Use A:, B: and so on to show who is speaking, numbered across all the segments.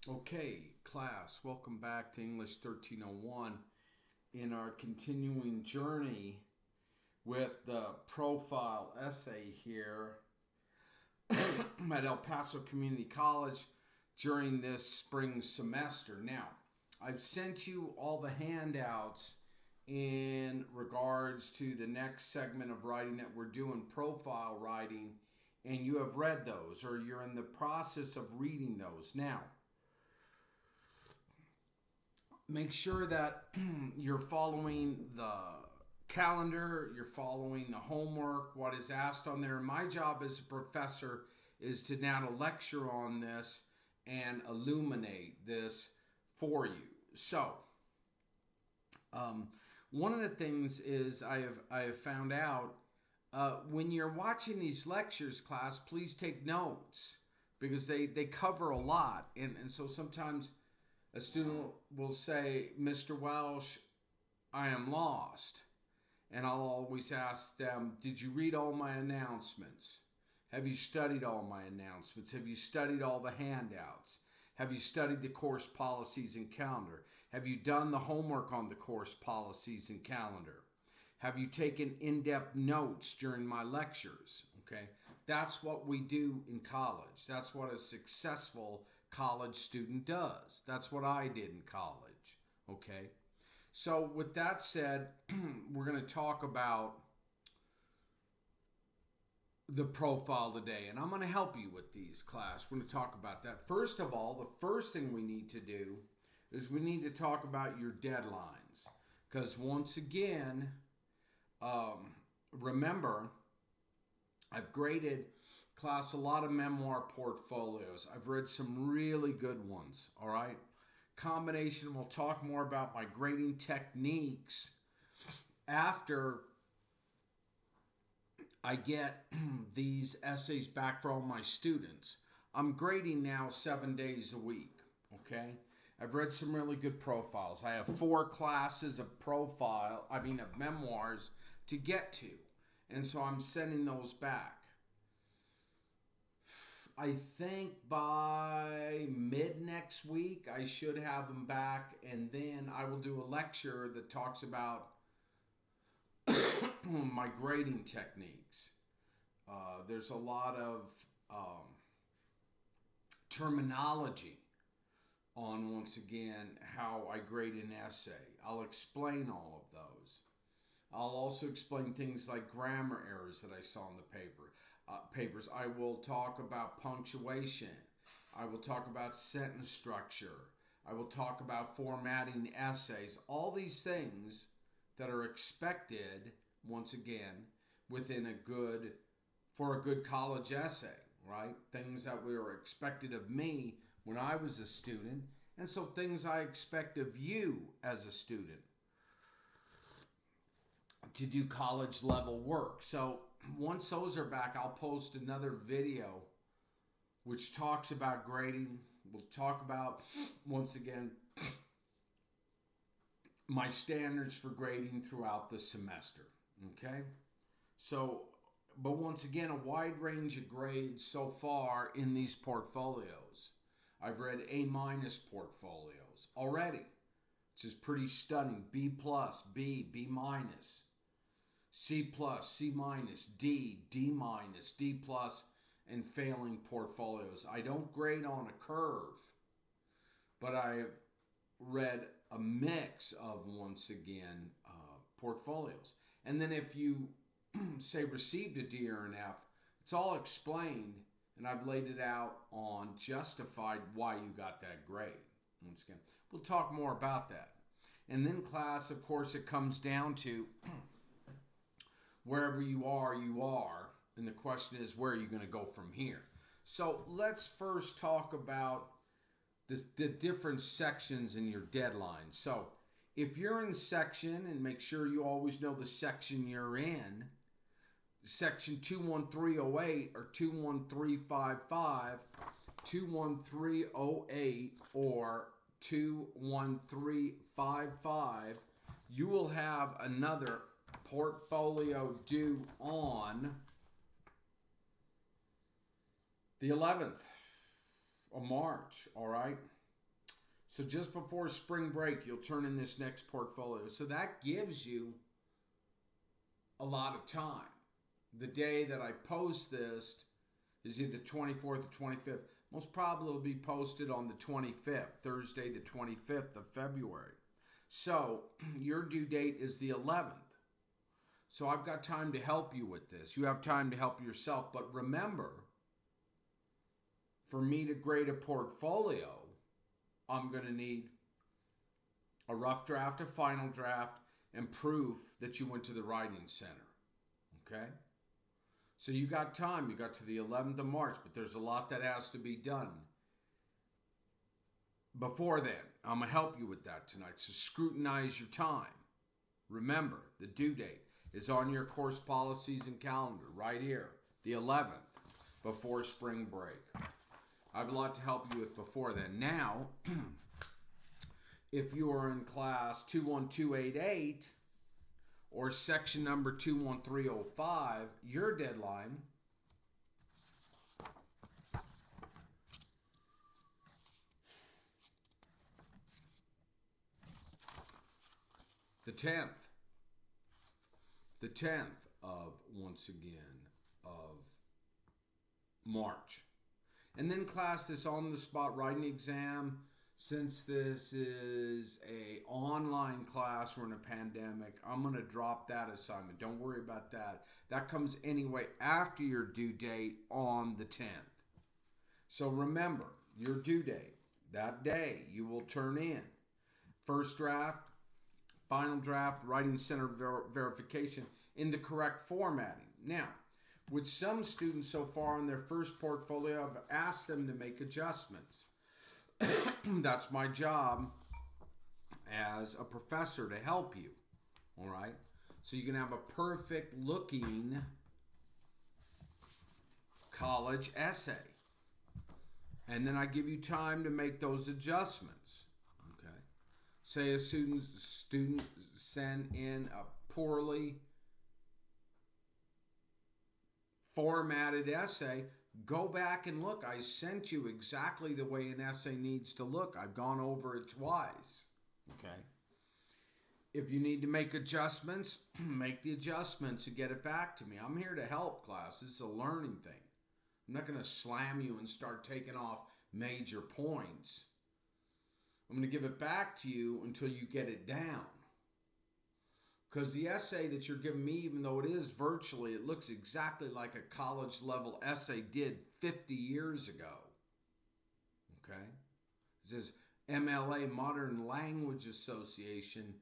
A: Okay, class, welcome back to English 1301 in our continuing journey with the profile essay here at El Paso Community College during this spring semester. Now, I've sent you all the handouts in regards to the next segment of writing that we're doing, profile writing, and you have read those or you're in the process of reading those. Now, make sure that you're following the calendar, you're following the homework, what is asked on there. My job as a professor is to now to lecture on this and illuminate this for you. So, one of the things is I have found out when you're watching these lectures, class, please take notes because they cover a lot, and so sometimes a student will say, Mr. Welsh, I am lost. And I'll always ask them, did you read all my announcements? Have you studied all my announcements? Have you studied all the handouts? Have you studied the course policies and calendar? Have you done the homework on the course policies and calendar? Have you taken in-depth notes during my lectures? Okay, that's what we do in college. That's what a successful college student does. That's what I did in college. Okay, so with that said, we're going to talk about the profile today, and I'm going to help you with these, class. We're going to talk about that. First of all, the first thing we need to do is we need to talk about your deadlines, because once again, remember, I've graded, class, a lot of memoir portfolios. I've read some really good ones, all right? Combination, we'll talk more about my grading techniques after I get these essays back from my students. I'm grading now 7 days a week, okay? I've read some really good profiles. I have 4 classes of of memoirs to get to. And so I'm sending those back. I think by mid next week, I should have them back, and then I will do a lecture that talks about my grading techniques. There's a lot of terminology on, once again, how I grade an essay. I'll explain all of those. I'll also explain things like grammar errors that I saw in the papers. I will talk about punctuation. I will talk about sentence structure. I will talk about formatting essays. All these things that are expected, once again, for a good college essay, right? Things that were expected of me when I was a student, and so things I expect of you as a student to do college level work. So once those are back, I'll post another video which talks about grading. We'll talk about, once again, my standards for grading throughout the semester. Okay? So, but once again, a wide range of grades so far in these portfolios. I've read A- portfolios already, which is pretty stunning. B+, B, B-, C+, C-, D, D-, D+, and failing portfolios. I don't grade on a curve, but I read a mix of, once again, portfolios. And then if you say received a D or an F, it's all explained, and I've laid it out on justified why you got that grade. Once again, we'll talk more about that. And then, class, of course, it comes down to wherever you are, and the question is, where are you going to go from here? So let's first talk about the different sections in your deadline. So if you're in section, and make sure you always know the section you're in, section 21308 or 21355, 21308 or 21355, you will have another portfolio due on the 11th of March, all right? So just before spring break, you'll turn in this next portfolio. So that gives you a lot of time. The day that I post this is either 24th or 25th. Most probably will be posted on the 25th, Thursday the 25th of February. So your due date is the 11th. So I've got time to help you with this. You have time to help yourself. But remember, for me to grade a portfolio, I'm going to need a rough draft, a final draft, and proof that you went to the writing center. Okay? So you got time. You got to the 11th of March, but there's a lot that has to be done. Before then, I'm going to help you with that tonight. So scrutinize your time. Remember, the due date is on your course policies and calendar right here, the 11th, before spring break. I have a lot to help you with before then. Now, if you are in class 21288 or section number 21305, your deadline the 10th of, once again, of March. And then class, this on-the-spot writing exam, since this is a online class, we're in a pandemic, I'm going to drop that assignment. Don't worry about that. That comes anyway after your due date on the 10th. So remember, your due date, that day, you will turn in first draft, final draft, writing center verification in the correct formatting. Now, with some students so far in their first portfolio, I've asked them to make adjustments. That's my job as a professor, to help you. All right? So you can have a perfect looking college essay. And then I give you time to make those adjustments. Okay? Say a student send in a poorly formatted essay, go back and look. I sent you exactly the way an essay needs to look. I've gone over it twice. Okay? If you need to make adjustments, make the adjustments and get it back to me. I'm here to help, class. This is a learning thing. I'm not going to slam you and start taking off major points. I'm going to give it back to you until you get it down. Because the essay that you're giving me, even though it is virtually, it looks exactly like a college level essay did 50 years ago. Okay? This is MLA, Modern Language Association,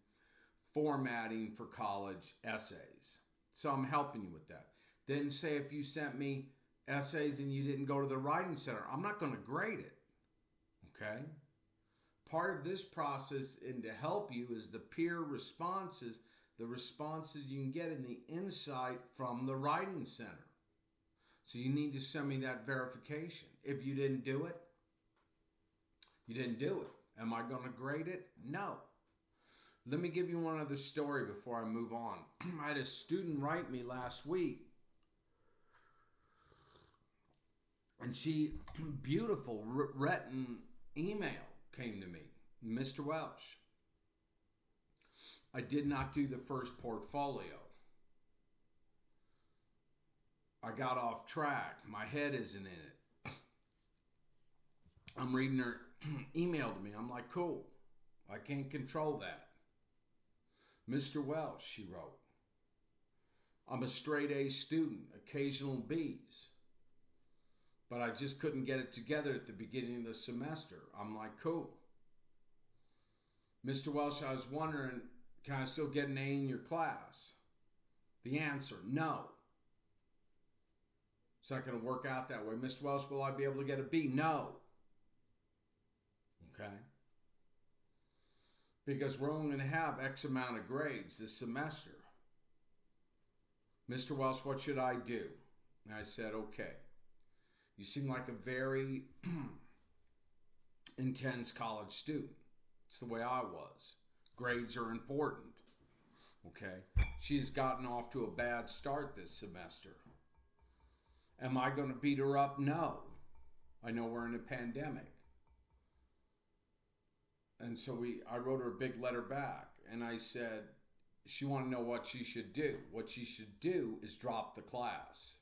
A: formatting for college essays. So I'm helping you with that. Then say if you sent me essays and you didn't go to the writing center, I'm not going to grade it. Okay? Part of this process and to help you is the peer responses, the responses you can get in the insight from the writing center. So you need to send me that verification. If you didn't do it, you didn't do it. Am I going to grade it? No. Let me give you one other story before I move on. I had a student write me last week, and she, beautiful written email came to me. Mr. Welch, I did not do the first portfolio. I got off track. My head isn't in it. I'm reading her email to me. I'm like, cool. I can't control that. Mr. Welch, she wrote, I'm a straight A student, occasional B's. But I just couldn't get it together at the beginning of the semester. I'm like, cool. Mr. Welch, I was wondering, can I still get an A in your class? The answer, no. It's not going to work out that way. Mr. Welch, will I be able to get a B? No. Okay? Because we're only going to have X amount of grades this semester. Mr. Welch, what should I do? And I said, okay. You seem like a very intense college student. It's the way I was. Grades are important. Okay? She's gotten off to a bad start this semester. Am I going to beat her up? No. I know we're in a pandemic. And so I wrote her a big letter back, and I said, she wanted to know what she should do. What she should do is drop the class.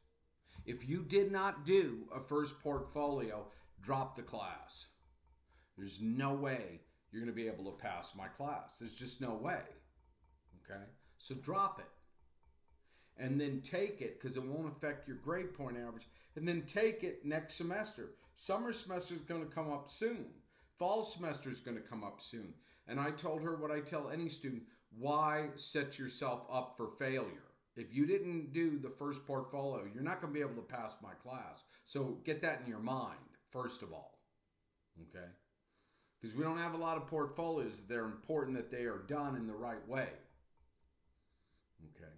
A: If you did not do a first portfolio, drop the class. There's no way you're going to be able to pass my class. There's just no way. Okay? So drop it. And then take it, because it won't affect your grade point average. And then take it next semester. Summer semester is going to come up soon. Fall semester is going to come up soon. And I told her what I tell any student: why set yourself up for failure? If you didn't do the first portfolio, you're not going to be able to pass my class. So get that in your mind, first of all. Okay? Because we don't have a lot of portfolios. They're important that they are done in the right way. Okay?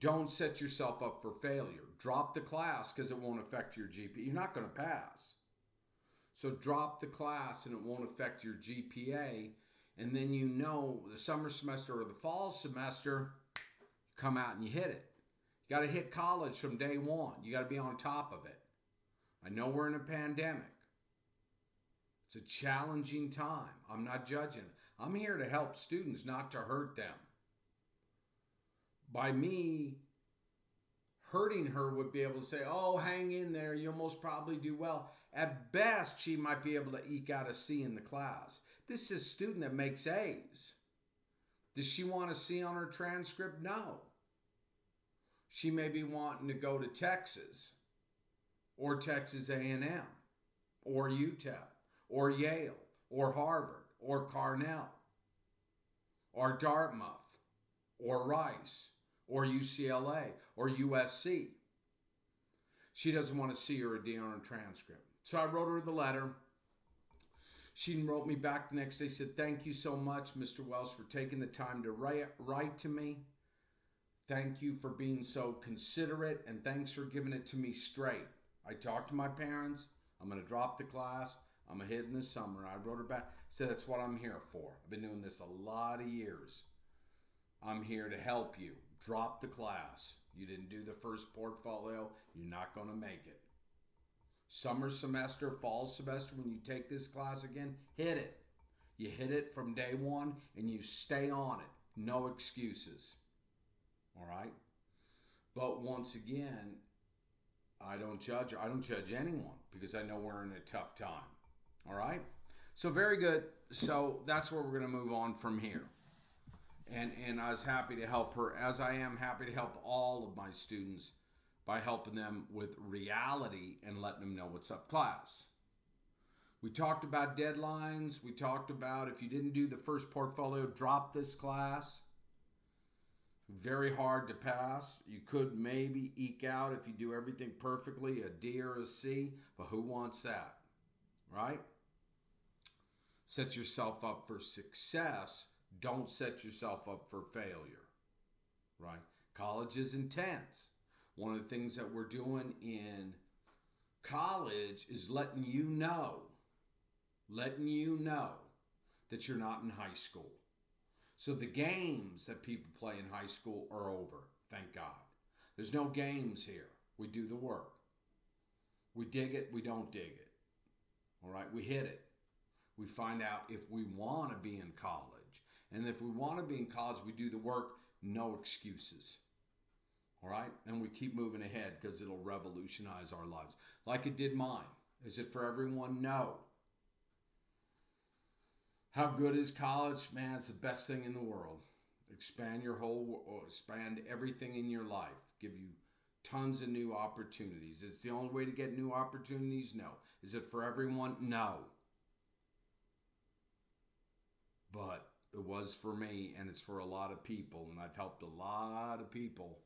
A: Don't set yourself up for failure. Drop the class because it won't affect your GPA. You're not going to pass. So drop the class and it won't affect your GPA. And then you know the summer semester or the fall semester, you come out and you hit it. You got to hit college from day one. You got to be on top of it. I know we're in a pandemic. It's a challenging time. I'm not judging. I'm here to help students, not to hurt them. By me hurting her would be able to say, oh, hang in there, you'll most probably do well. At best, she might be able to eke out a C in the class. This is a student that makes A's. Does she want a C on her transcript? No. She may be wanting to go to Texas, or Texas A&M, or UTEP, or Yale, or Harvard, or Cornell, or Dartmouth, or Rice, or UCLA, or USC. She doesn't want a C or a D on her transcript. So I wrote her the letter. She wrote me back the next day, said, thank you so much, Mr. Welsh, for taking the time to write to me. Thank you for being so considerate, and thanks for giving it to me straight. I talked to my parents. I'm going to drop the class. I'm going to hit in the summer. I wrote her back, said, that's what I'm here for. I've been doing this a lot of years. I'm here to help you. Drop the class. You didn't do the first portfolio. You're not going to make it. Summer semester, fall semester, when you take this class again, hit it. You hit it from day one and you stay on it. No excuses. All right? But once again, I don't judge her. I don't judge anyone because I know we're in a tough time. All right? So very good. So that's where we're going to move on from here. And I was happy to help her, as I am happy to help all of my students by helping them with reality and letting them know what's up class. We talked about deadlines. We talked about if you didn't do the first portfolio, drop this class. Very hard to pass. You could maybe eke out, if you do everything perfectly, a D or a C, but who wants that, right? Set yourself up for success. Don't set yourself up for failure, right? College is intense. One of the things that we're doing in college is letting you know that you're not in high school. So the games that people play in high school are over, thank God. There's no games here. We do the work. We dig it, we don't dig it. All right, we hit it. We find out if we want to be in college. And if we want to be in college, we do the work, no excuses. All right? And we keep moving ahead because it'll revolutionize our lives. Like it did mine. Is it for everyone? No. How good is college? Man, it's the best thing in the world. Expand everything in your life. Give you tons of new opportunities. It's the only way to get new opportunities? No. Is it for everyone? No. But it was for me, and it's for a lot of people, and I've helped a lot of people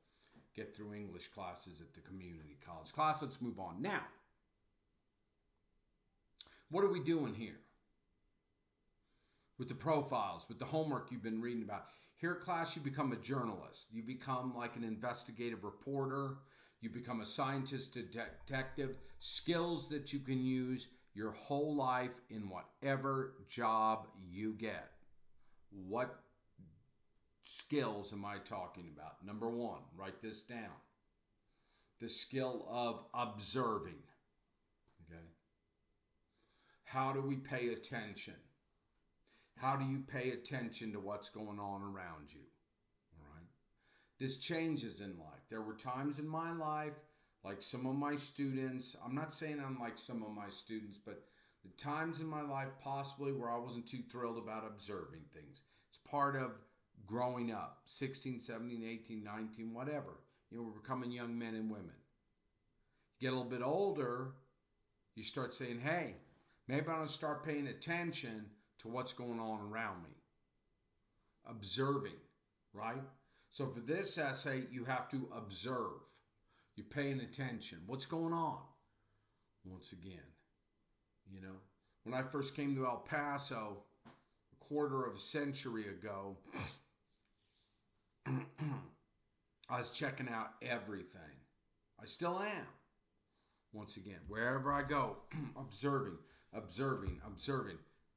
A: get through English classes at the community college class. Let's move on. Now, what are we doing here? With the profiles, with the homework you've been reading about. Here at class, you become a journalist. You become like an investigative reporter. You become a scientist, detective. Skills that you can use your whole life in whatever job you get. What skills am I talking about? Number one, write this down. The skill of observing. Okay. How do we pay attention? How do you pay attention to what's going on around you? All right. This changes in life. There were times in my life, like some of my students, I'm not saying I'm like some of my students, but the times in my life possibly where I wasn't too thrilled about observing things. It's part of growing up, 16, 17, 18, 19, whatever. You know, we're becoming young men and women. You get a little bit older, you start saying, hey, maybe I'm going to start paying attention to what's going on around me. Observing, right? So for this essay, you have to observe. You're paying attention. What's going on? Once again, you know, when I first came to El Paso a quarter of a century ago, I was checking out everything. I still am. Once again, wherever I go, observing,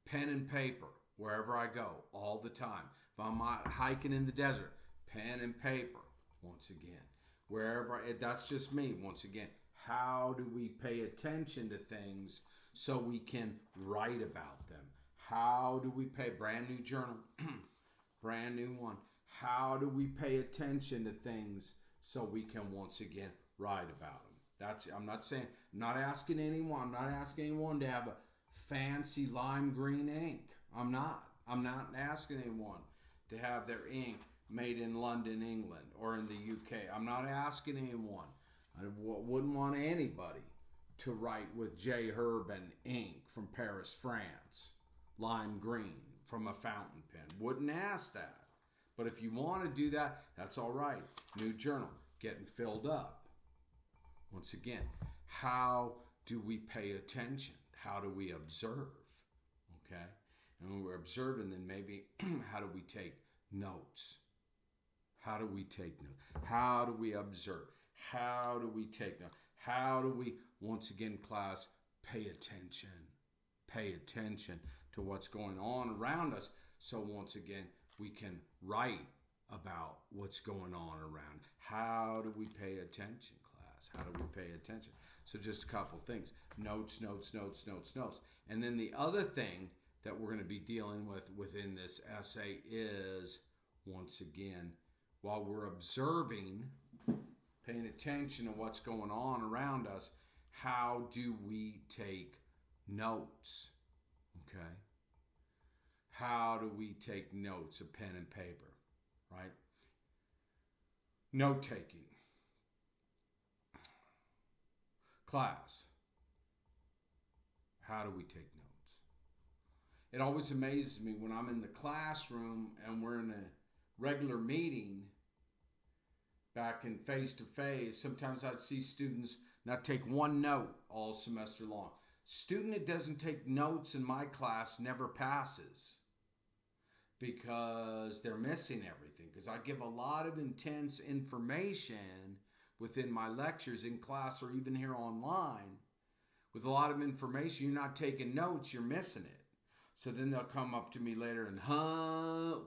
A: pen and paper, wherever I go, all the time. If I'm out hiking in the desert, pen and paper, once again. That's just me, once again. How do we pay attention to things so we can write about them? How do we pay, brand new journal, brand new one. How do we pay attention to things so we can once again write about them? I'm not asking anyone to have a fancy lime green ink. I'm not asking anyone to have their ink made in London, England, or in the UK. I'm not asking anyone. I wouldn't want anybody to write with J. Herbin ink from Paris, France, lime green from a fountain pen. Wouldn't ask that. But if you want to do that, that's all right. New journal, getting filled up. Once again, how do we pay attention? How do we observe? Okay? And when we're observing, then maybe how do we take notes? How do we take notes? How do we observe? How do we take notes? How do we, once again, class, pay attention? Pay attention to what's going on around us. So once again, we can write about what's going on around. How do we pay attention, class? How do we pay attention? So just a couple things. Notes. And then the other thing that we're going to be dealing with within this essay is, once again, while we're observing, paying attention to what's going on around us, how do we take notes? Okay? How do we take notes, a pen and paper, right? Note taking. Class. How do we take notes? It always amazes me when I'm in the classroom and we're in a regular meeting, back in face-to-face, sometimes I'd see students not take one note all semester long. Student that doesn't take notes in my class never passes because they're missing everything. Because I give a lot of intense information within my lectures in class or even here online. With a lot of information, you're not taking notes, you're missing it. So then they'll come up to me later and,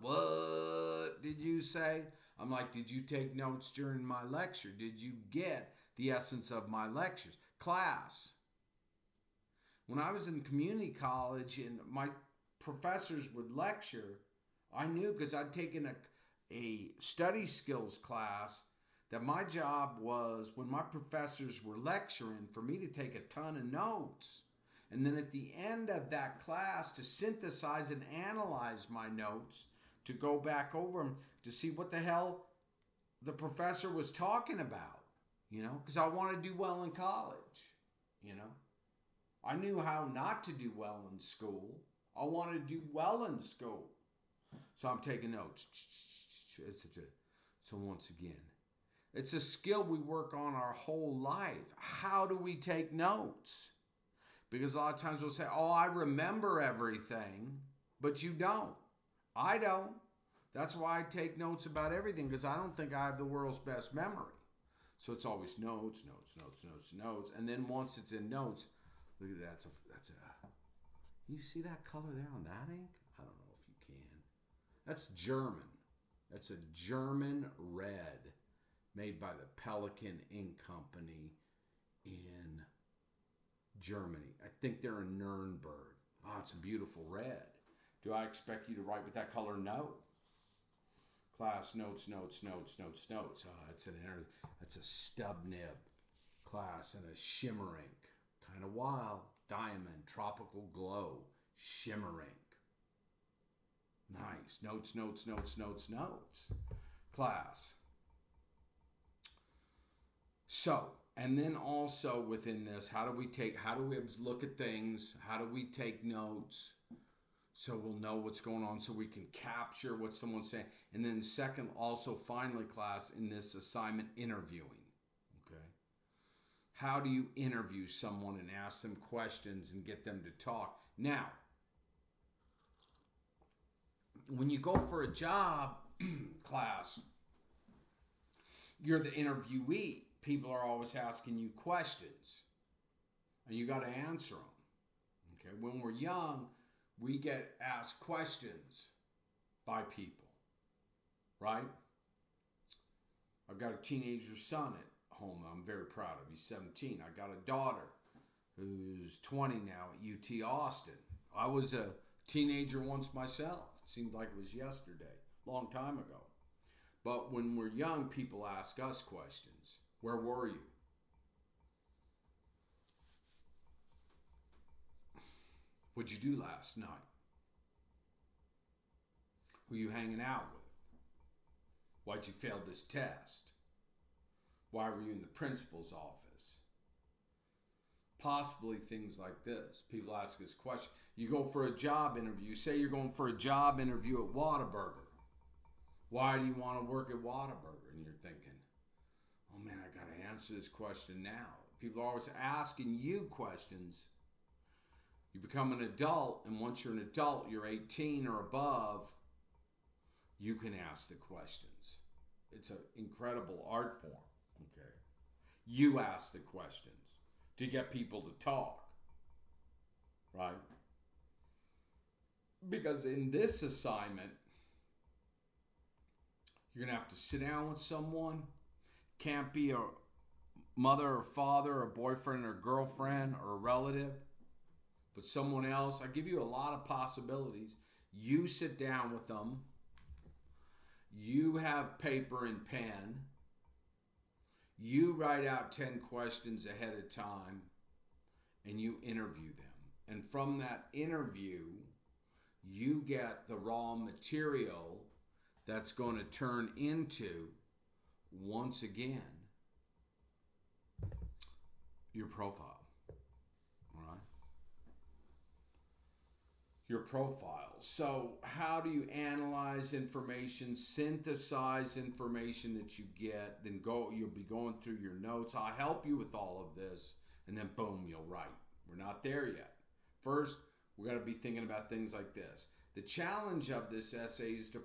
A: what did you say? I'm like, did you take notes during my lecture? Did you get the essence of my lectures? Class. When I was in community college and my professors would lecture, I knew because I'd taken a study skills class that my job was, when my professors were lecturing, for me to take a ton of notes. And then at the end of that class to synthesize and analyze my notes, to go back over them, to see what the hell the professor was talking about, you know, because I wanted to do well in college, you know. I knew how not to do well in school. I wanted to do well in school. So I'm taking notes. So once again, it's a skill we work on our whole life. How do we take notes? Because a lot of times we'll say, oh, I remember everything, but you don't. I don't. That's why I take notes about everything, because I don't think I have the world's best memory. So it's always notes. And then once it's in notes, look at that. That's a. You see that color there on that ink? I don't know if you can. That's German. That's a German red made by the Pelican Ink Company in Germany. I think they're in Nuremberg. Oh, it's a beautiful red. Do I expect you to write with that color? No. Class, notes, notes, notes, notes, notes. That's a stub nib. Class, and a shimmer ink. Kind of wild. Diamond, tropical glow, shimmer ink. Nice. Notes, notes, notes, notes, notes. Class. So, and then also within this, how do we look at things? How do we take notes? So we'll know what's going on, so we can capture what someone's saying. And then second, also finally, class, in this assignment, interviewing. Okay. How do you interview someone and ask them questions and get them to talk? Now, when you go for a job, class, you're the interviewee. People are always asking you questions, and you got to answer them. Okay. When we're young, we get asked questions by people, right? I've got a teenager son at home I'm very proud of. He's 17. I got a daughter who's 20 now at UT Austin. I was a teenager once myself. It seemed like it was yesterday, a long time ago. But when we're young, people ask us questions. Where were you? What'd you do last night? Who you hanging out with? Why'd you fail this test? Why were you in the principal's office? Possibly things like this. People ask us questions. You go for a job interview. Say you're going for a job interview at Whataburger. Why do you want to work at Whataburger? And you're thinking, oh man, I got to answer this question now. People are always asking you questions. You become an adult, and once you're an adult, you're 18 or above, you can ask the questions. It's an incredible art form, okay? You ask the questions to get people to talk, right? Because in this assignment, you're going to have to sit down with someone. Can't be a mother or father or boyfriend or girlfriend or a relative, but someone else. I give you a lot of possibilities. You sit down with them. You have paper and pen. You write out 10 questions ahead of time, and you interview them. And from that interview, you get the raw material that's going to turn into, once again, your profile. All right? Your profile. So how do you analyze information, synthesize information that you get, then you'll be going through your notes. I'll help you with all of this, and then boom, you'll write. We're not there yet. First, we're going to be thinking about things like this. The challenge of this essay is to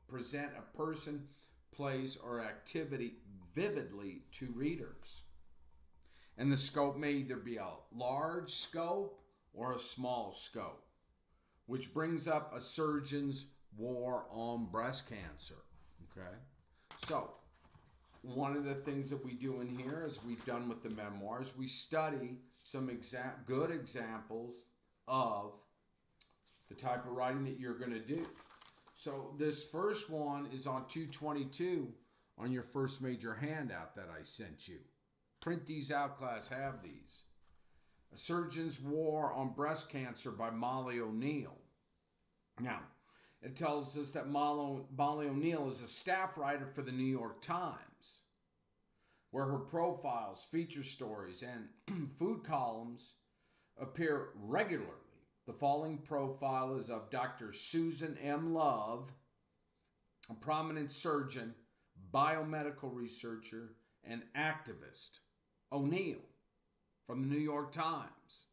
A: present a person, place, or activity vividly to readers. And the scope may either be a large scope or a small scope, which brings up a surgeon's war on breast cancer. Okay? So, one of the things that we do in here, as we've done with the memoirs, we study some good examples of the type of writing that you're going to do. So this first one is on 222 on your first major handout that I sent you. Print these out, class. Have these. A Surgeon's War on Breast Cancer by Molly O'Neill. Now, it tells us that Molly O'Neill is a staff writer for the New York Times, where her profiles, feature stories, and food columns appear regularly. The following profile is of Dr. Susan M. Love, a prominent surgeon, biomedical researcher, and activist. O'Neill, from the New York Times,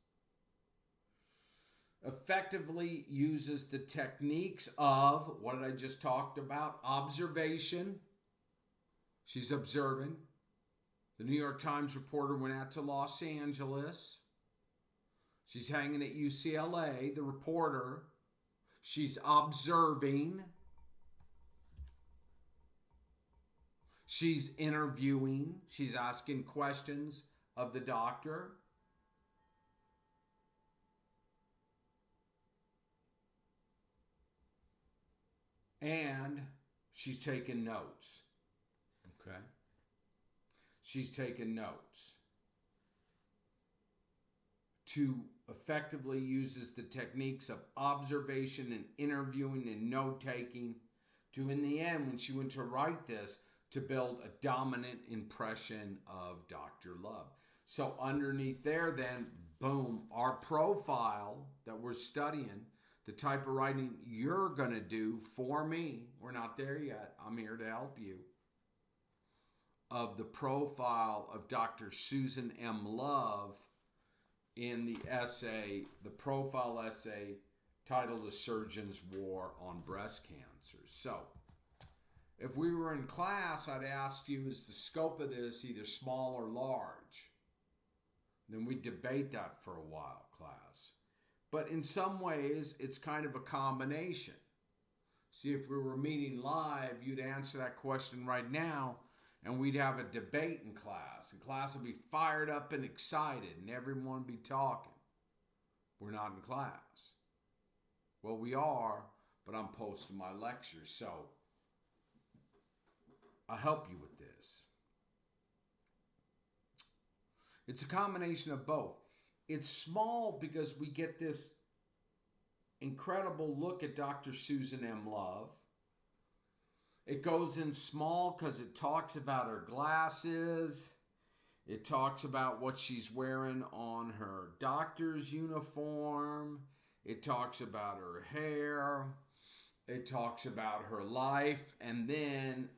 A: effectively uses the techniques of, what did I just talked about? Observation. She's observing. The New York Times reporter went out to Los Angeles. She's hanging at UCLA, the reporter. She's observing. She's interviewing. She's asking questions of the doctor. And she's taking notes. Okay? She's taking notes. To effectively uses the techniques of observation and interviewing and note taking to, in the end, when she went to write this, to build a dominant impression of Dr. Love. So underneath there, then, boom, our profile that we're studying, the type of writing you're going to do for me, we're not there yet, I'm here to help you, of the profile of Dr. Susan M. Love in the essay, the profile essay titled A Surgeon's War on Breast Cancer. So, if we were in class, I'd ask you, is the scope of this either small or large? Then we'd debate that for a while, class. But in some ways, it's kind of a combination. See, if we were meeting live, you'd answer that question right now, and we'd have a debate in class. And class would be fired up and excited, and everyone would be talking. We're not in class. Well, we are, but I'm posting my lectures, so I'll help you with this. It's a combination of both. It's small because we get this incredible look at Dr. Susan M. Love. It goes in small because it talks about her glasses. It talks about what she's wearing on her doctor's uniform. It talks about her hair. It talks about her life. And then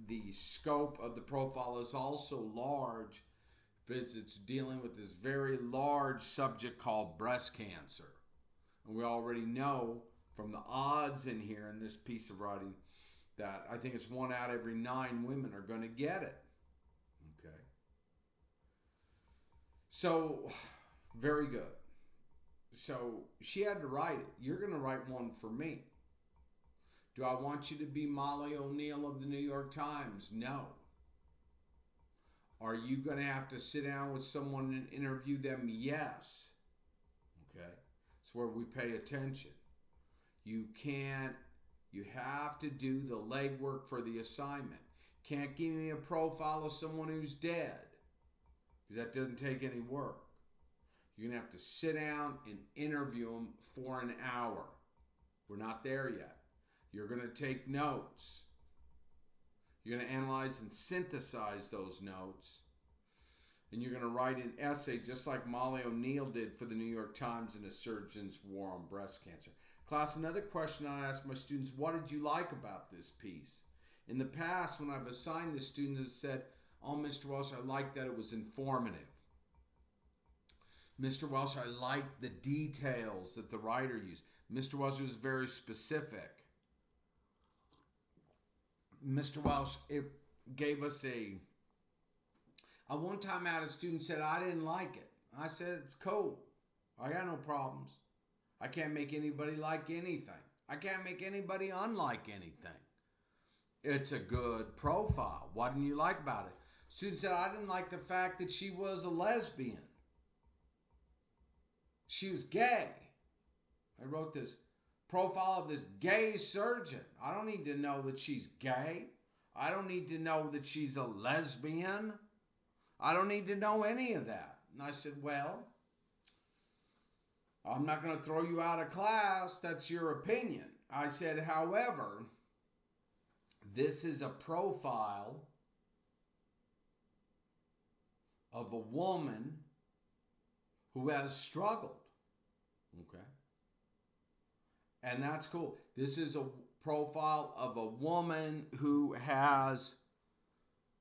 A: the scope of the profile is also large because it's dealing with this very large subject called breast cancer. And we already know from the odds in here in this piece of writing that I think it's 1 out of every 9 women are going to get it. Okay. So, very good. So, she had to write it. You're going to write one for me. Do I want you to be Molly O'Neill of the New York Times? No. Are you going to have to sit down with someone and interview them? Yes. Okay. It's where we pay attention. You have to do the legwork for the assignment. Can't give me a profile of someone who's dead, because that doesn't take any work. You're going to have to sit down and interview them for an hour. We're not there yet. You're going to take notes. You're going to analyze and synthesize those notes. And you're going to write an essay just like Molly O'Neill did for the New York Times in A Surgeon's War on Breast Cancer. Class, another question I ask my students, what did you like about this piece? In the past, when I've assigned the students, have said, oh, Mr. Welsh, I liked that it was informative. Mr. Welsh, I liked the details that the writer used. Mr. Welsh was very specific. Mr. Welsh, it gave us I one time had a student said, I didn't like it. I said, it's cool. I got no problems. I can't make anybody like anything. I can't make anybody unlike anything. It's a good profile. What didn't you like about it? Student said, I didn't like the fact that she was a lesbian. She was gay. I wrote this profile of this gay surgeon. I don't need to know that she's gay. I don't need to know that she's a lesbian. I don't need to know any of that. And I said, well, I'm not going to throw you out of class. That's your opinion. I said, however, this is a profile of a woman who has struggled. Okay? And that's cool. This is a profile of a woman who has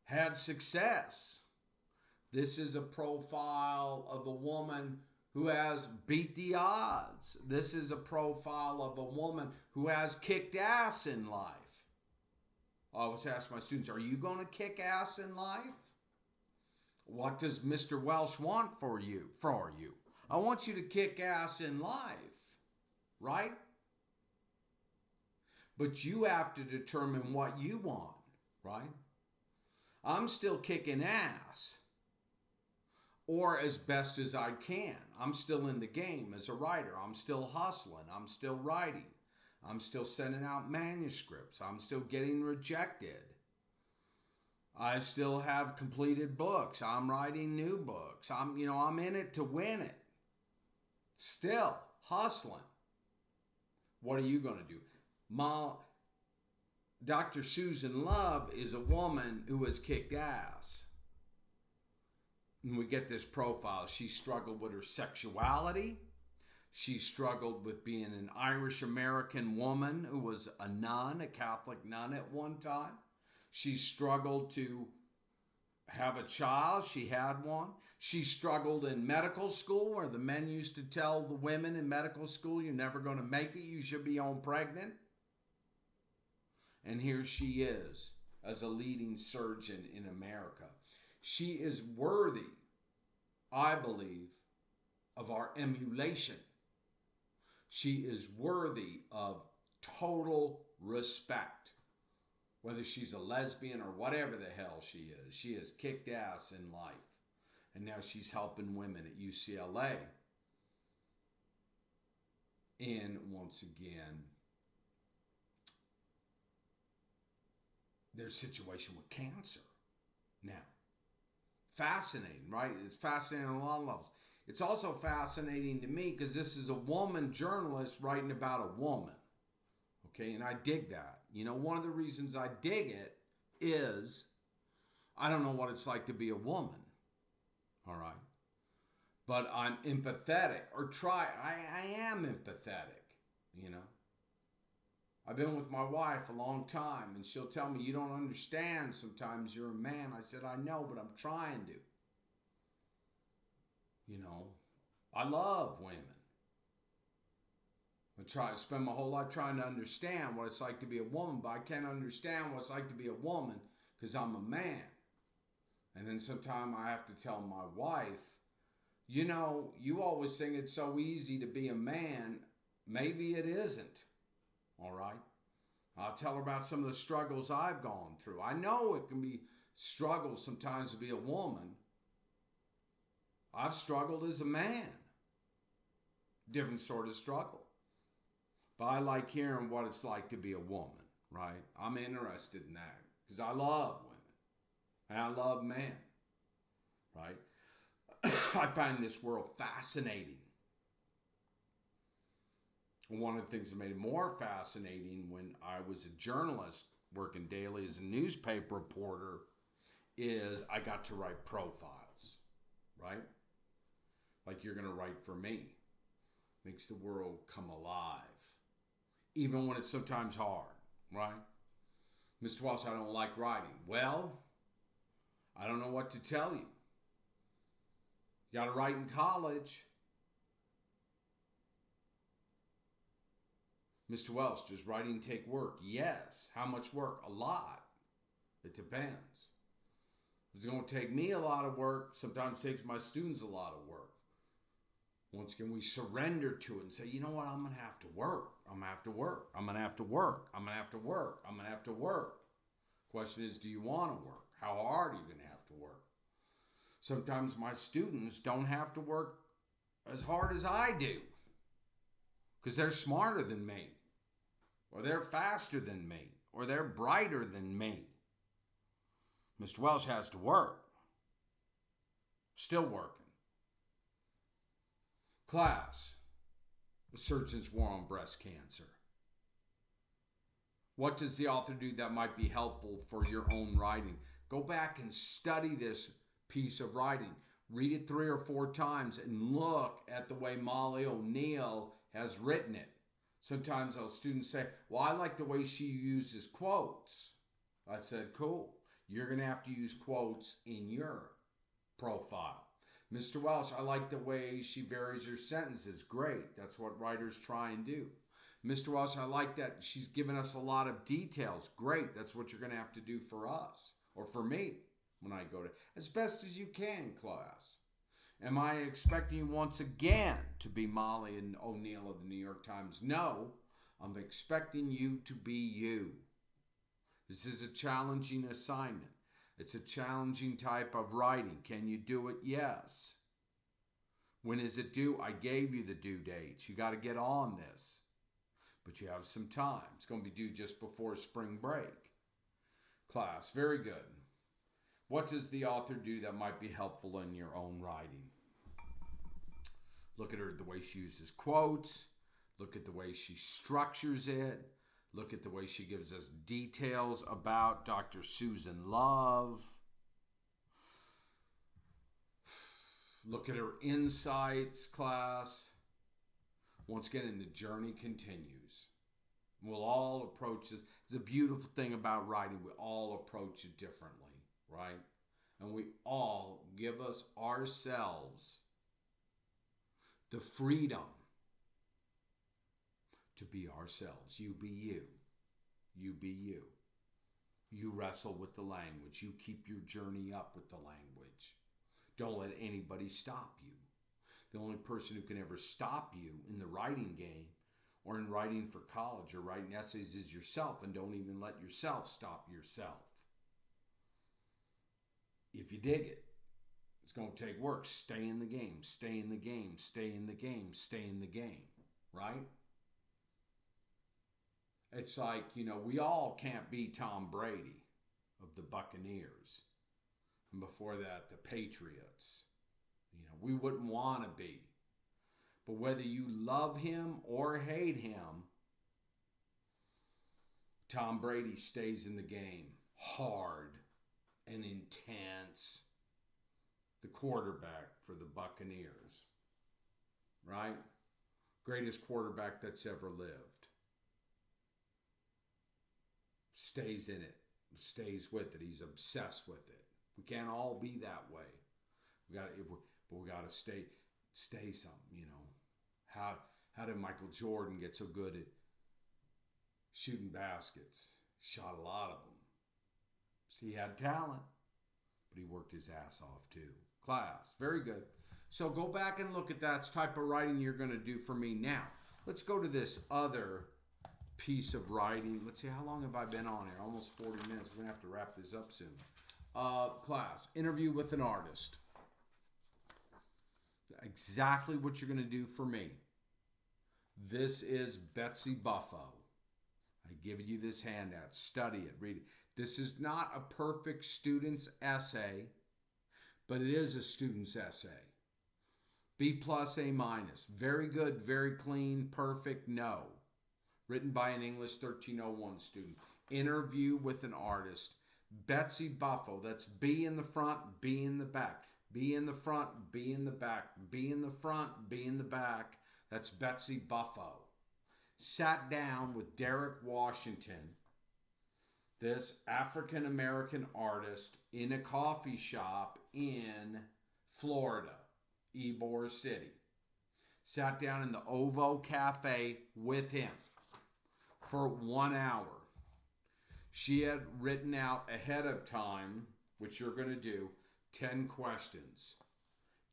A: had success. This is a profile of a woman who has beat the odds. This is a profile of a woman who has kicked ass in life. I always ask my students, are you going to kick ass in life? What does Mr. Welsh want for you? I want you to kick ass in life, right? But you have to determine what you want, right? I'm still kicking ass, or as best as I can. I'm still in the game as a writer. I'm still hustling. I'm still writing. I'm still sending out manuscripts. I'm still getting rejected. I still have completed books. I'm writing new books. I'm in it to win it. Still hustling. What are you going to do? Dr. Susan Love is a woman who has kicked ass. And we get this profile. She struggled with her sexuality. She struggled with being an Irish American woman who was a nun, a Catholic nun at one time. She struggled to have a child. She had one. She struggled in medical school where the men used to tell the women in medical school, you're never going to make it. You should be home pregnant. And here she is as a leading surgeon in America. She is worthy, I believe, of our emulation. She is worthy of total respect. Whether she's a lesbian or whatever the hell she has kicked ass in life. And now she's helping women at UCLA in, once again, their situation with cancer. Now, fascinating, right? It's fascinating on a lot of levels. It's also fascinating to me because this is a woman journalist writing about a woman. Okay, and I dig that. One of the reasons I dig it is I don't know what it's like to be a woman. All right. But I'm empathetic, I am empathetic, I've been with my wife a long time, and she'll tell me, you don't understand, sometimes you're a man. I said, I know, but I'm trying to. I love women. I spend my whole life trying to understand what it's like to be a woman, but I can't understand what it's like to be a woman because I'm a man. And then sometimes I have to tell my wife, you always think it's so easy to be a man. Maybe it isn't. All right? I'll tell her about some of the struggles I've gone through. I know it can be struggles sometimes to be a woman. I've struggled as a man. Different sort of struggle. But I like hearing what it's like to be a woman, right? I'm interested in that because I love women. And I love men, right? I find this world fascinating. And one of the things that made it more fascinating when I was a journalist working daily as a newspaper reporter is I got to write profiles, right? Like you're going to write for me. Makes the world come alive. Even when it's sometimes hard, right? Mr. Walsh, I don't like writing. Well, I don't know what to tell you. You got to write in college. Mr. Welsh, does writing take work? Yes. How much work? A lot. It depends. It's going to take me a lot of work. Sometimes it takes my students a lot of work. Once again, we surrender to it and say, you know what? I'm going to have to work. I'm going to have to work. I'm going to have to work. I'm going to have to work. I'm going to have to work. Question is, do you want to work? How hard are you going to have to work? Sometimes my students don't have to work as hard as I do because they're smarter than me, or they're faster than me, or they're brighter than me. Mr. Welsh has to work. Still working. Class, The Surgeon's War on Breast Cancer. What does the author do that might be helpful for your own writing? Go back and study this piece of writing. Read it 3 or 4 times and look at the way Molly O'Neill has written it. Sometimes those students say, well, I like the way she uses quotes. I said, cool. You're going to have to use quotes in your profile. Mr. Welsh, I like the way she varies her sentences. Great. That's what writers try and do. Mr. Welsh, I like that she's given us a lot of details. Great. That's what you're going to have to do for us, or for me when I go to, as best as you can, class. Am I expecting you once again to be Molly and O'Neill of the New York Times? No. I'm expecting you to be you. This is a challenging assignment. It's a challenging type of writing. Can you do it? Yes. When is it due? I gave you the due dates. You got to get on this. but you have some time. It's going to be due just before spring break. Class, very good. What does the author do that might be helpful in your own writing? Look at her, the way she uses quotes. Look at the way she structures it. Look at the way she gives us details about Dr. Susan Love. Look at her insights, class. Once again, and the journey continues. We'll all approach this. It's a beautiful thing about writing. We all approach it differently, right? And we all give us ourselves the freedom to be ourselves. You be you. You be you. You wrestle with the language. You keep your journey up with the language. Don't let anybody stop you. The only person who can ever stop you in the writing game or in writing for college or writing essays is yourself, and don't even let yourself stop yourself. If you dig it, it's going to take work. Stay in the game, stay in the game, stay in the game, stay in the game, right? It's like, we all can't be Tom Brady of the Buccaneers. And before that, the Patriots. We wouldn't want to be. But whether you love him or hate him, Tom Brady stays in the game hard and intense. The quarterback for the Buccaneers, right? Greatest quarterback that's ever lived. Stays in it, stays with it. He's obsessed with it. We can't all be that way. We got to stay something. How did Michael Jordan get so good at shooting baskets? Shot a lot of them. See, he had talent, but he worked his ass off too. Class, very good. So go back and look at that type of writing you're going to do for me now. Let's go to this other piece of writing. Let's see, how long have I been on here? Almost 40 minutes. We're going to have to wrap this up soon. Class, interview with an artist. Exactly what you're going to do for me. This is Betsy Buffo. I give you this handout. Study it. Read it. This is not a perfect student's essay, but it is a student's essay. B plus, A minus. Very good, very clean, perfect, no. Written by an English 1301 student. Interview with an artist. Betsy Buffo. That's B in the front, B in the back. B in the front, B in the back. B in the front, B in the back. That's Betsy Buffo. Sat down with Derek Washington, this African-American artist, in a coffee shop in Florida, Ybor City. Sat down in the OVO Cafe with him for 1 hour. She had written out ahead of time, which you're going to do, 10 questions.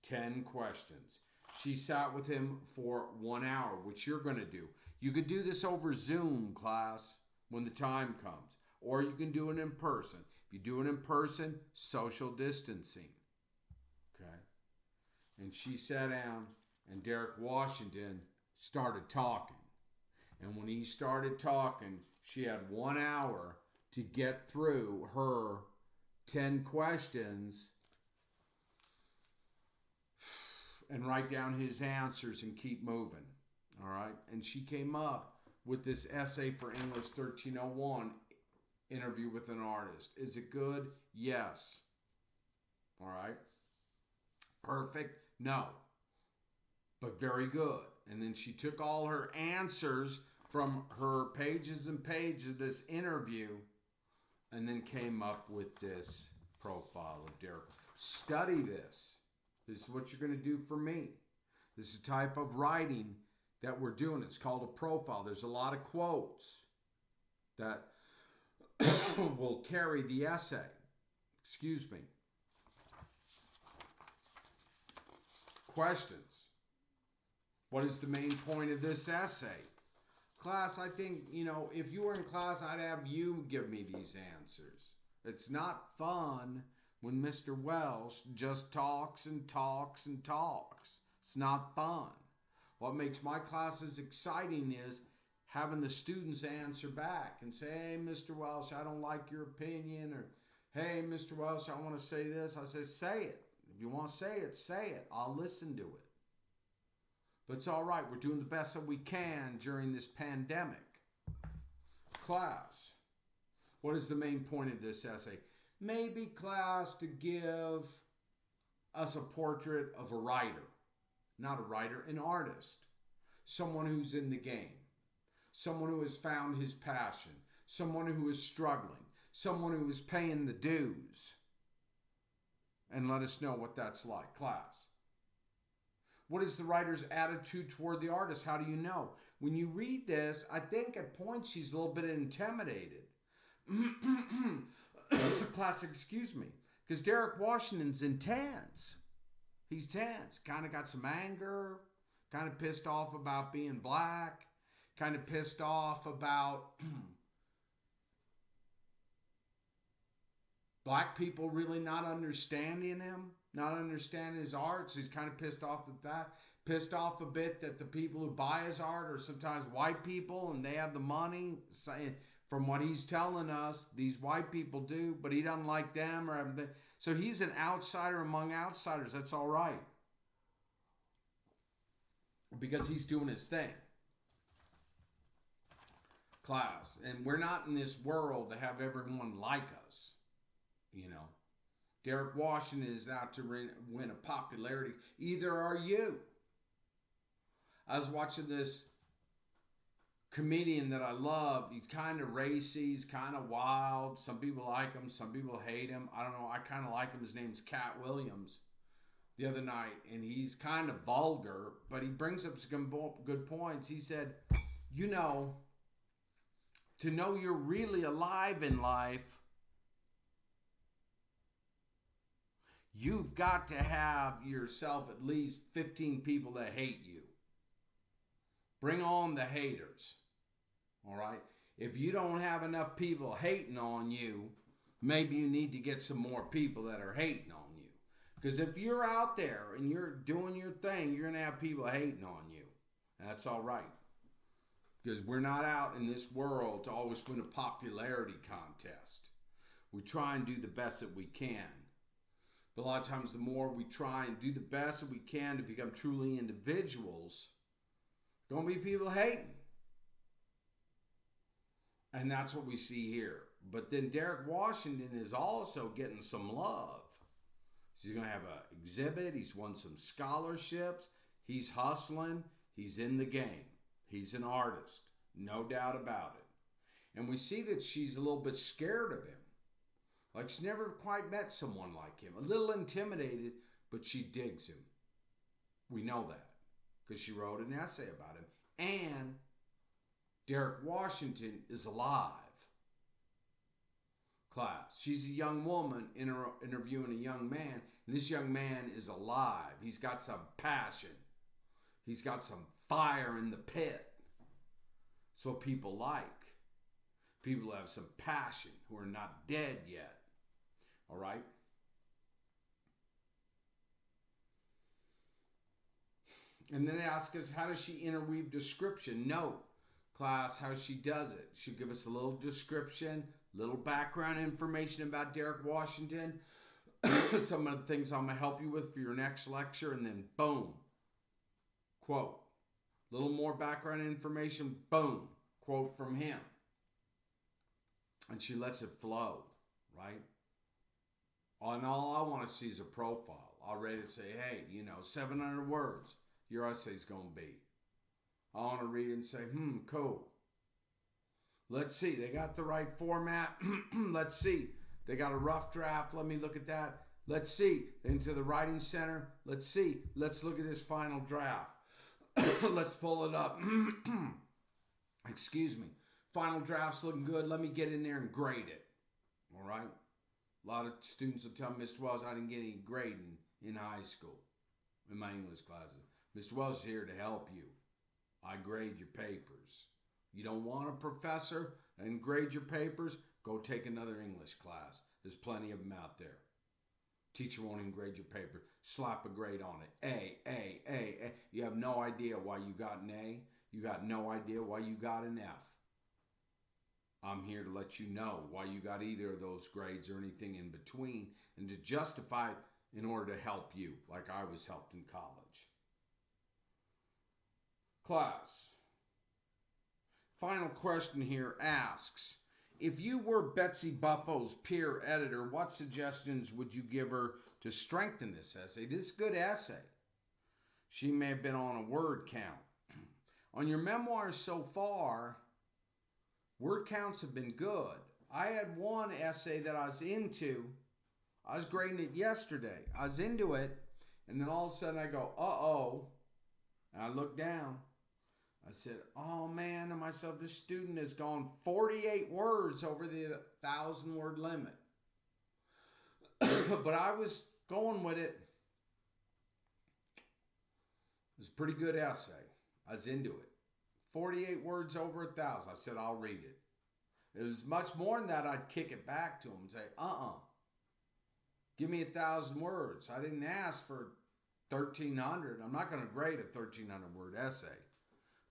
A: 10 questions. She sat with him for 1 hour, which you're going to do. You could do this over Zoom, class, when the time comes. Or you can do it in person. If you do it in person, social distancing. Okay? And she sat down, and Derek Washington started talking. And when he started talking, she had 1 hour to get through her 10 questions and write down his answers and keep moving. All right? And she came up with this essay for English 1301, interview with an artist. Is it good? Yes. All right? Perfect? No. But very good. And then she took all her answers from her pages and pages of this interview and then came up with this profile of Derek. Study this. This is what you're going to do for me. This is a type of writing that we're doing. It's called a profile. There's a lot of quotes that will carry the essay. Excuse me. Questions. What is the main point of this essay? Class, I think, if you were in class, I'd have you give me these answers. It's not fun when Mr. Welsh just talks and talks and talks. It's not fun. What makes my classes exciting is having the students answer back and say, hey, Mr. Welsh, I don't like your opinion, or hey, Mr. Welsh, I want to say this. I say, say it. If you want to say it, say it. I'll listen to it. But it's all right. We're doing the best that we can during this pandemic. Class, what is the main point of this essay? Maybe, class, to give us a portrait of a writer. Not a writer, an artist. Someone who's in the game. Someone who has found his passion. Someone who is struggling. Someone who is paying the dues. And let us know what that's like. Class. What is the writer's attitude toward the artist? How do you know? When you read this, I think at points she's a little bit intimidated. Class, excuse me. Because Derek Washington's intense. He's tense. Kind of got some anger. Kind of pissed off about being black. Kind of pissed off about black people really not understanding him, not understanding his art. So he's kind of pissed off at that. Pissed off a bit that the people who buy his art are sometimes white people and they have the money. From what he's telling us, these white people do, but he doesn't like them. So he's an outsider among outsiders. That's all right. Because he's doing his thing. Class. And we're not in this world to have everyone like us. You know. Derek Washington is out to win a popularity. Either are you. I was watching this comedian that I love. He's kind of racy. He's kind of wild. Some people like him. Some people hate him. I don't know. I kind of like him. His name's Cat Williams. The other night. And he's kind of vulgar. But he brings up some good points. He said, you know, to know you're really alive in life, you've got to have yourself at least 15 people that hate you. Bring on the haters. All right? If you don't have enough people hating on you, maybe you need to get some more people that are hating on you. Because if you're out there and you're doing your thing, you're going to have people hating on you. And that's all right. Because we're not out in this world to always win a popularity contest. We try and do the best that we can. But a lot of times the more we try and do the best that we can to become truly individuals, don't be people hating. And that's what we see here. But then Derek Washington is also getting some love. He's going to have an exhibit. He's won some scholarships. He's hustling. He's in the game. He's an artist. No doubt about it. And we see that she's a little bit scared of him. Like she's never quite met someone like him. A little intimidated, but she digs him. We know that. Because she wrote an essay about him. And Derek Washington is alive. Class. She's a young woman interviewing a young man. And this young man is alive. He's got some passion. He's got some fire in the pit. It's what people like. People who have some passion, who are not dead yet. All right? And then they ask us, how does she interweave description? Note, class, how she does it. She'll give us a little description, little background information about Derek Washington, some of the things I'm going to help you with for your next lecture, and then boom, quote. A little more background information, boom, quote from him. And she lets it flow, right? And all I want to see is a profile. I'll ready to say, hey, 700 words, your essay's going to be. I want to read it and say, cool. Let's see. They got the right format. Let's see. They got a rough draft. Let me look at that. Let's see. Into the writing center. Let's see. Let's look at this final draft. Let's pull it up. Excuse me. Final draft's looking good. Let me get in there and grade it. All right? A lot of students will tell Mr. Wells I didn't get any grading in high school, in my English classes. Mr. Wells is here to help you. I grade your papers. You don't want a professor and grade your papers? Go take another English class. There's plenty of them out there. Teacher won't even grade your paper. Slap a grade on it. A. You have no idea why you got an A. You got no idea why you got an F. I'm here to let you know why you got either of those grades or anything in between, and to justify it in order to help you, like I was helped in college. Class. Final question here asks, if you were Betsy Buffo's peer editor, what suggestions would you give her to strengthen this essay? This is a good essay. She may have been on a word count. On your memoirs so far, word counts have been good. I had one essay that I was into. I was grading it yesterday. I was into it, and then all of a sudden I go, uh-oh. And I look down. I said, oh man, to myself, this student has gone 48 words over the 1,000-word limit. But I was going with it. It was a pretty good essay. I was into it. 48 words over 1,000. I said, I'll read it. It was much more than that. I'd kick it back to him and say, give me 1,000 words. I didn't ask for 1,300. I'm not going to grade a 1,300-word essay.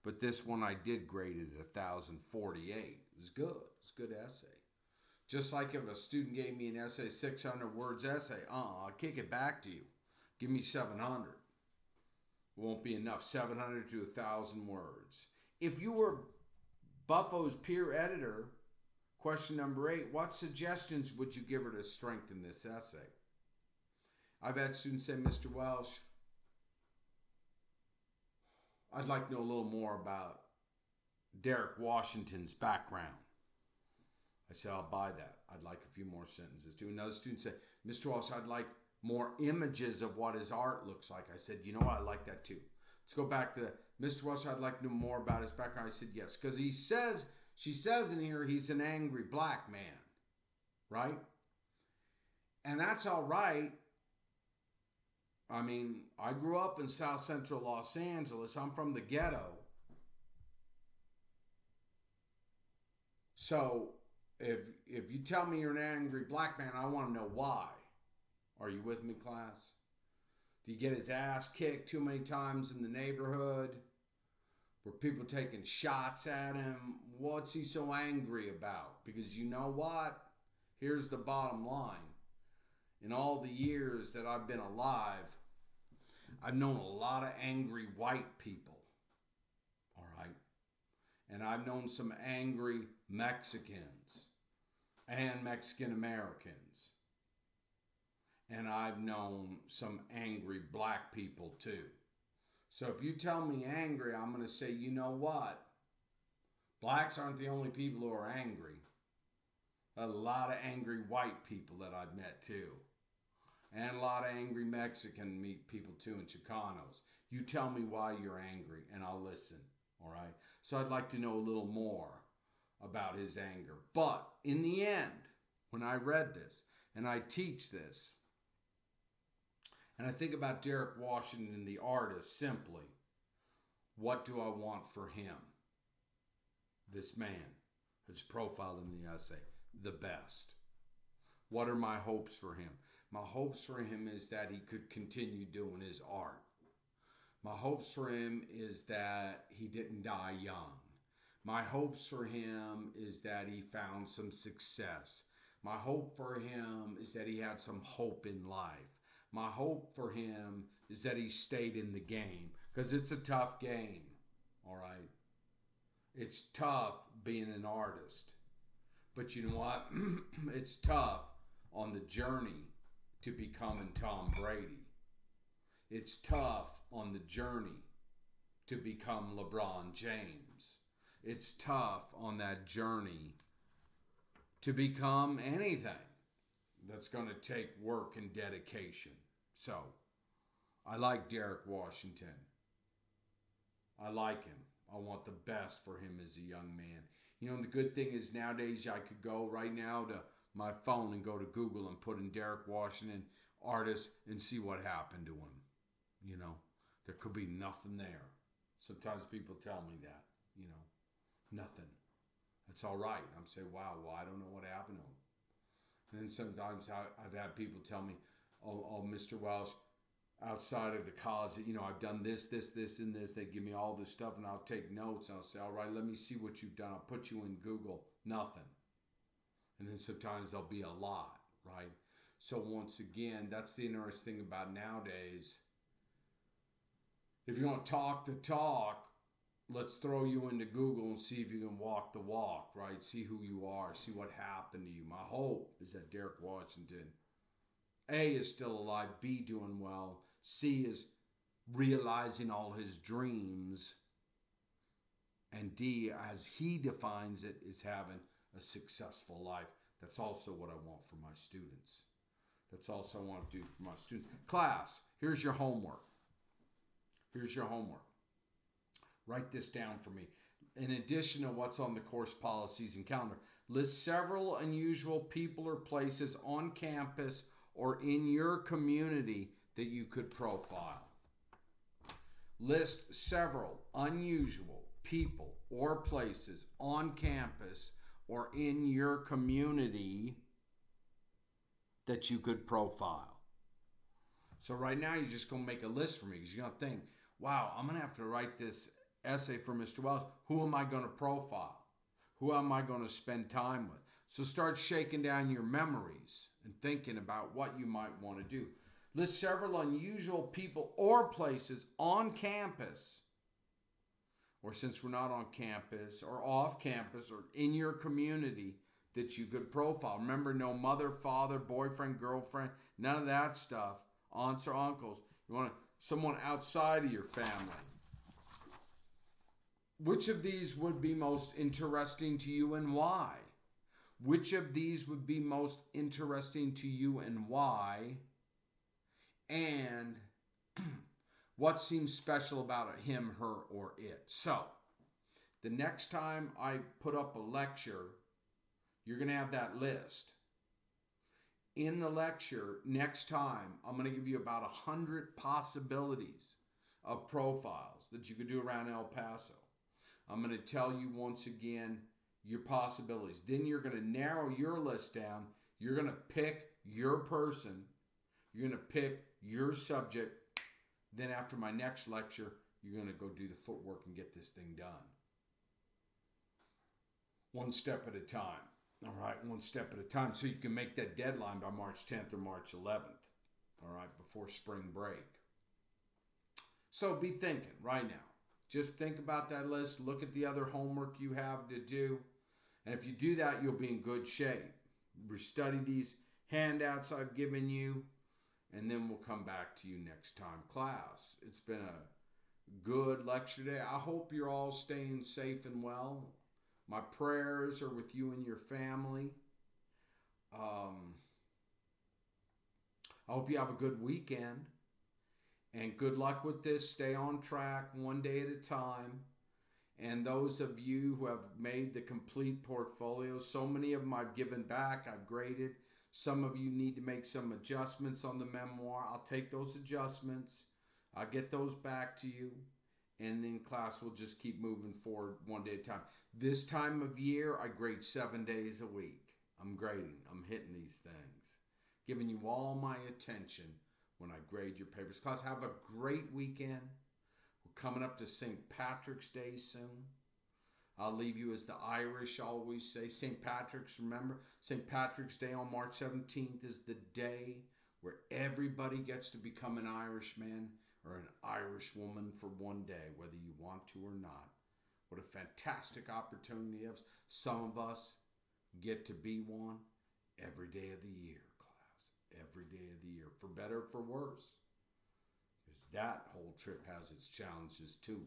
A: But this one I did grade it at 1,048. It was good. It's a good essay. Just like if a student gave me an essay, 600 words essay, I'll kick it back to you. Give me 700. It won't be enough. 700 to 1,000 words. If you were Buffo's peer editor, question number 8, what suggestions would you give her to strengthen this essay? I've had students say, Mr. Welsh, I'd like to know a little more about Derek Washington's background. I said, I'll buy that. I'd like a few more sentences too. Another student said, Mr. Walsh, I'd like more images of what his art looks like. I said, you know what? I like that too. Let's go back to Mr. Walsh, I'd like to know more about his background. I said, yes, because she says in here he's an angry black man, right? And that's all right. I mean, I grew up in South Central Los Angeles. I'm from the ghetto. So if you tell me you're an angry black man, I want to know why. Are you with me, class? Do you get his ass kicked too many times in the neighborhood? Were people taking shots at him? What's he so angry about? Because you know what? Here's the bottom line. In all the years that I've been alive, I've known a lot of angry white people, all right? And I've known some angry Mexicans and Mexican Americans. And I've known some angry black people too. So if you tell me angry, I'm going to say, you know what? Blacks aren't the only people who are angry. A lot of angry white people that I've met too. And a lot of angry Mexican people too, and Chicanos. You tell me why you're angry and I'll listen, all right? So I'd like to know a little more about his anger. But in the end, when I read this, and I teach this, and I think about Derek Washington, the artist, simply, what do I want for him? This man, his profile in the essay, the best. What are my hopes for him? My hopes for him is that he could continue doing his art. My hopes for him is that he didn't die young. My hopes for him is that he found some success. My hope for him is that he had some hope in life. My hope for him is that he stayed in the game, because it's a tough game, all right? It's tough being an artist. But you know what? It's tough on the journey to becoming Tom Brady. It's tough on the journey to become LeBron James. It's tough on that journey to become anything that's going to take work and dedication. So, I like Derek Washington. I like him. I want the best for him as a young man. You know, the good thing is nowadays I could go right now to my phone and go to Google and put in Derek Washington artist and see what happened to him. You know, there could be nothing there. Sometimes people tell me that, you know, nothing. That's all right. I'm saying, wow, well, I don't know what happened to him. And then sometimes I've had people tell me, oh, Mr. Welsh, outside of the college that, I've done this, this, this, and this. They give me all this stuff and I'll take notes. And I'll say, all right, let me see what you've done. I'll put you in Google. Nothing. And then sometimes there'll be a lot, right? So once again, that's the interesting thing about nowadays. If you want to talk the talk, let's throw you into Google and see if you can walk the walk, right? See who you are, see what happened to you. My hope is that Derek Washington, A, is still alive, B, doing well, C, is realizing all his dreams, and D, as he defines it, is having a successful life. That's also what I want for my students. That's also what I want to do for my students. Class, here's your homework. Here's your homework. Write this down for me. In addition to what's on the course policies and calendar, list several unusual people or places on campus or in your community that you could profile. List several unusual people or places on campus or in your community that you could profile. So right now you're just going to make a list for me because you're going to think, wow, I'm going to have to write this essay for Mr. Wells. Who am I going to profile? Who am I going to spend time with? So start shaking down your memories and thinking about what you might want to do. List several unusual people or places on campus, or since we're not on campus, or off campus, or in your community that you could profile. Remember, no mother, father, boyfriend, girlfriend, none of that stuff, aunts or uncles. You want someone outside of your family. Which of these would be most interesting to you and why? Which of these would be most interesting to you and why? And what seems special about him, her, or it? So, the next time I put up a lecture, you're going to have that list. In the lecture, next time, I'm going to give you about 100 possibilities of profiles that you could do around El Paso. I'm going to tell you once again your possibilities. Then you're going to narrow your list down. You're going to pick your person. You're going to pick your subject. Then after my next lecture, you're going to go do the footwork and get this thing done. One step at a time. All right, one step at a time. So you can make that deadline by March 10th or March 11th. All right, before spring break. So be thinking right now. Just think about that list. Look at the other homework you have to do. And if you do that, you'll be in good shape. Study these handouts I've given you. And then we'll come back to you next time. Class, it's been a good lecture day. I hope you're all staying safe and well. My prayers are with you and your family. I hope you have a good weekend. And good luck with this. Stay on track one day at a time. And those of you who have made the complete portfolio, so many of them I've given back, I've graded. Some of you need to make some adjustments on the memoir. I'll take those adjustments. I'll get those back to you. And then class will just keep moving forward one day at a time. This time of year, I grade 7 days a week. I'm grading. I'm hitting these things. Giving you all my attention when I grade your papers. Class, have a great weekend. We're coming up to St. Patrick's Day soon. I'll leave you as the Irish always say. St. Patrick's, remember, St. Patrick's Day on March 17th is the day where everybody gets to become an Irishman or an Irish woman for one day, whether you want to or not. What a fantastic opportunity it is. Some of us get to be one every day of the year, class. Every day of the year, for better or for worse. Because that whole trip has its challenges too.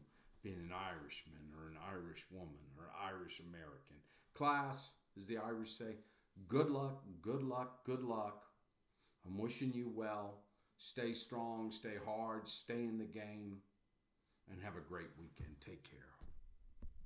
A: Being an Irishman or an Irish woman or Irish American. Class, as the Irish say, good luck, good luck, good luck. I'm wishing you well. Stay strong, stay hard, stay in the game, and have a great weekend. Take care.